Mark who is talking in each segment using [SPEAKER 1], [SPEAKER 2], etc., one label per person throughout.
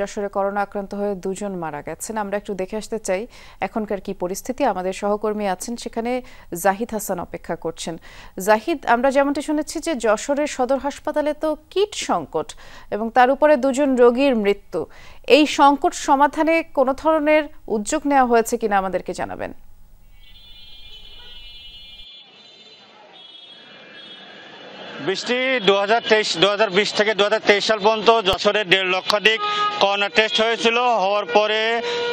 [SPEAKER 1] যশোরে করোনা আক্রান্ত হয়ে দুজন মারা গেছেন। আমরা একটু দেখে আসতে চাই এখনকার কি পরিস্থিতি। আমাদের সহকর্মী আছেন সেখানে, জাহিদ হাসান অপেক্ষা করছেন। জাহিদ, আমরা যেমনটি শুনেছি যে যশোরের সদর হাসপাতালে তো কিট সংকট এবং তার উপরে দুজন রোগীর মৃত্যু। এই সংকট সমাধানে কোনো ধরনের উদ্যোগ নেওয়া হয়েছে কিনা আমাদেরকে জানাবেন।
[SPEAKER 2] বৃষ্টি 2020 থেকে 2023 সাল পর্যন্ত যশোরে 1.5 লক্ষাধিক করোনা টেস্ট হয়েছিল। হওয়ার পরে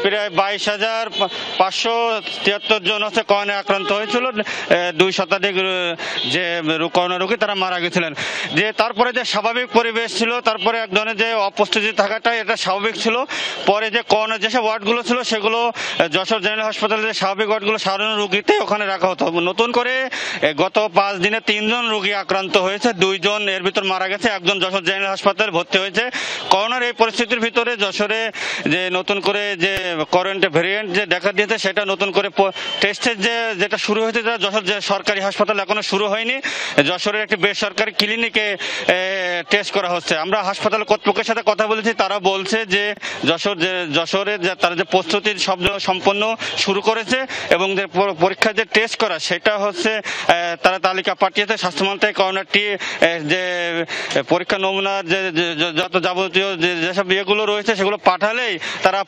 [SPEAKER 2] প্রায় 22,573 জন হচ্ছে করোনা আক্রান্ত হয়েছিল। 2 শতাধিক যে করোনা রোগী তারা মারা গেছিলেন। যে তারপরে যে স্বাভাবিক পরিবেশ ছিল, তারপরে এক ধরনের যে অপুষ্টি থাকাটা এটা স্বাভাবিক ছিল। পরে যে করোনা যেসব ওয়ার্ডগুলো ছিল সেগুলো যশোর জেনারেল হাসপাতালে যে স্বাভাবিক ওয়ার্ডগুলো সাধারণ রোগীতে ওখানে রাখা হতো। নতুন করে গত 5 দিনে 3 জন রোগী আক্রান্ত হয়েছে, 2 জন এর ভিতর মারা গেছে, একজন যশোর জেনারেল হাসপাতালে ভর্তি হয়েছে। করোনার এই পরিস্থিতির ভিতরে যশোরে যে নতুন করে যে করোনা ভেরিয়েন্ট যে দেখা দিয়েছে সেটা নতুন করে টেস্টের যেটা শুরু হয়েছে, যশোর যে সরকারি হাসপাতাল এখনো শুরু হয়নি, যশোরের একটি বেসরকারি ক্লিনিকে টেস্ট করা হচ্ছে। আমরা হাসপাতাল কর্তৃপক্ষের সাথে কথা বলেছি, তারা বলছে যে যশোরে তারা যে প্রস্তুতির সম্পন্ন শুরু করেছে এবং যে পরীক্ষার যে টেস্ট করা সেটা হচ্ছে তারা তালিকা পাঠিয়েছে স্বাস্থ্য মন্ত্রণালয়ে। করোনাটি যে পরীক্ষা নমুনার যে যত যাবতীয় যেসব ইয়েগুলো রয়েছে সেগুলো পাঠালেই তারা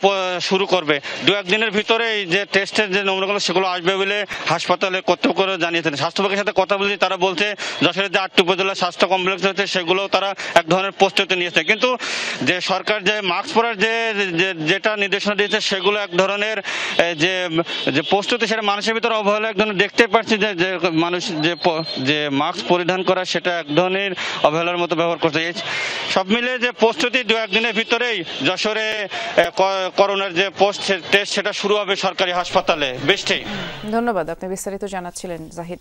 [SPEAKER 2] শুরু করবে। 2-1 দিনের ভিতরেই যে টেস্টের যে নমুনাগুলো সেগুলো আসবে বলে হাসপাতালে কর্তৃপক্ষ জানিয়েছেন। স্বাস্থ্য বিভাগের সাথে কথা বলেছি, তারা বলছে যশোরের যে 8টি উপজেলা স্বাস্থ্য কমপ্লেক্স রয়েছে সেগুলো তারা এক ধরনের প্রস্তুতি নিয়েছে। কিন্তু যে সরকার যে মাস্ক পরার যেটা নির্দেশনা দিয়েছে সেগুলো এক ধরনের যে প্রস্তুতি সেটা মানুষের ভিতরে অবহেলা এক ধরনের দেখতে পাচ্ছি যে মানুষ যে মাস্ক পরিধান করা সেটা এক ধরনের অবহেলার মতো ব্যবহার করছে। সব মিলে যে প্রস্তুতি 2-1 দিনের ভিতরেই যশোরে করোনার যে পোস্ট টেস্ট সেটা শুরু হবে সরকারি হাসপাতালে। বৃষ্টি,
[SPEAKER 1] ধন্যবাদ, আপনি বিস্তারিত জানাচ্ছিলেন জাহিদ।